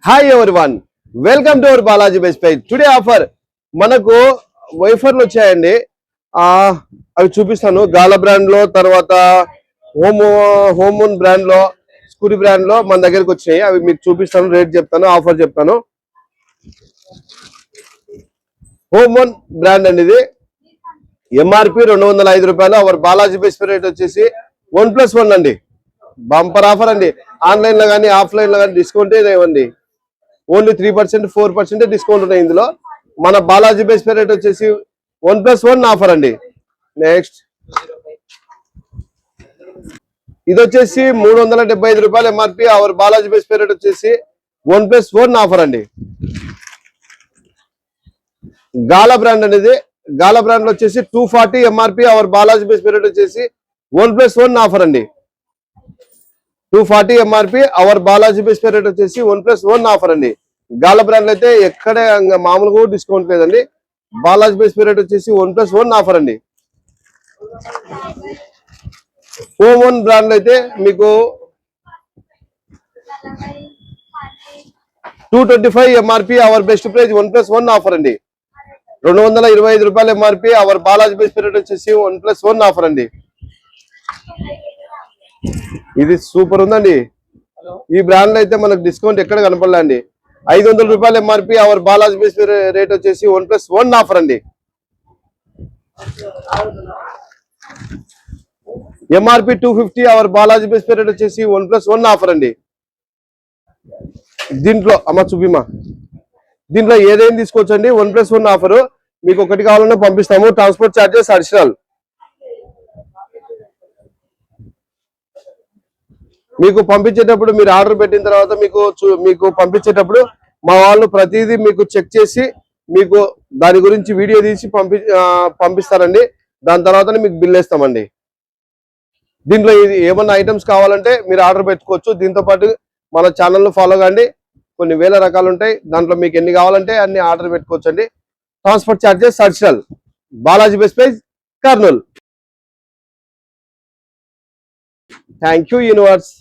Hi everyone, welcome to our Balaji best price. Today offer మనకు వైఫర్లు వచ్చాయండి. అవి చూపిస్తాను. గాలా బ్రాండ్ లో, తర్వాత హోమోన్ బ్రాండ్ లో, స్కూటీ బ్రాండ్ లో మన దగ్గరకు వచ్చినాయి. అవి మీకు చూపిస్తాను, రేట్ చెప్తాను, ఆఫర్ చెప్తాను. హోమోన్ బ్రాండ్ అండి, ఇది ఎంఆర్పి 205 రూపాయలు. అవర్ బాలాజీ బెస్ట్ రేట్ వచ్చేసి 1+1 అండి. బంపర్ ఆఫర్ అండి. ఆన్లైన్ లో కానీ ఆఫ్లైన్ లో కానీ డిస్కౌంట్ ఇవ్వండి. ఓన్లీ 3%, 4% డిస్కౌంట్ ఉన్నాయి ఇందులో. మన బాలాజీ బెస్ట్ రేట్ వచ్చేసి 1+1 ఆఫర్ అండి. నెక్స్ట్ ఇది వచ్చేసి 375 రూపాయలు MRP. Our Balaji best rate వచ్చేసి 1+1 ఆఫర్ అండి. గాలా బ్రాండ్ అనేది, గాలా బ్రాండ్ లో వచ్చేసి 240 MRP. Our Balaji best rate వచ్చేసి 1+1 ఆఫర్ అండి. 240 MRP. Our Balaji best rate వచ్చేసి 1+1 ఆఫర్ అండి. గాలా బ్రాండ్ అయితే ఎక్కడ మామూలుగా డిస్కౌంట్ లేదండి. బాలాజీ బెస్ట్ రేట్ వచ్చేసి 1+1 ఆఫర్ అండి. హోమోన్ బ్రాండ్ అయితే మీకు 225 MRP. Our best price 1+1 offer అండి. 225 రూపాయలు MRP. Our Balaji best rate వచ్చేసి 1+1 ఆఫర్ అండి. ఇది సూపర్ ఉందండి. ఈ బ్రాండ్ లో అయితే మనకు డిస్కౌంట్ ఎక్కడ కనపడలే అండి. 500 రూపాయలు MRP. Our Balaji best rate వచ్చేసి 1+1 ఆఫర్ అండి. MRP 250. Our Balaji best rate వచ్చేసి 1+1 ఆఫర్ అండి. దీంట్లో చూపిమా, దీంట్లో ఏదైనా తీసుకోవచ్చండి. 1+1 ఆఫర్. మీకు ఒకటి కావాలన్నా పంపిస్తాము. Transport charges additional. మీకు పంపించేటప్పుడు, మీరు ఆర్డర్ పెట్టిన తర్వాత మీకు పంపించేటప్పుడు మా వాళ్ళు ప్రతిదీ మీకు చెక్ చేసి మీకు దాని గురించి వీడియో తీసి పంపిస్తారండి. దాని తర్వాతనే మీకు బిల్ వేస్తామండి. దీంట్లో ఏమన్నా ఐటమ్స్ కావాలంటే మీరు ఆర్డర్ పెట్టుకోవచ్చు. దీంతో పాటు మన ఛానల్ను ఫాలో కండి. కొన్ని వేల రకాలు ఉంటాయి. దాంట్లో మీకు ఎన్ని కావాలంటే అన్ని ఆర్డర్ పెట్టుకోవచ్చు అండి. Transport charges additional. Balaji best price, Kurnool. Thank you universe.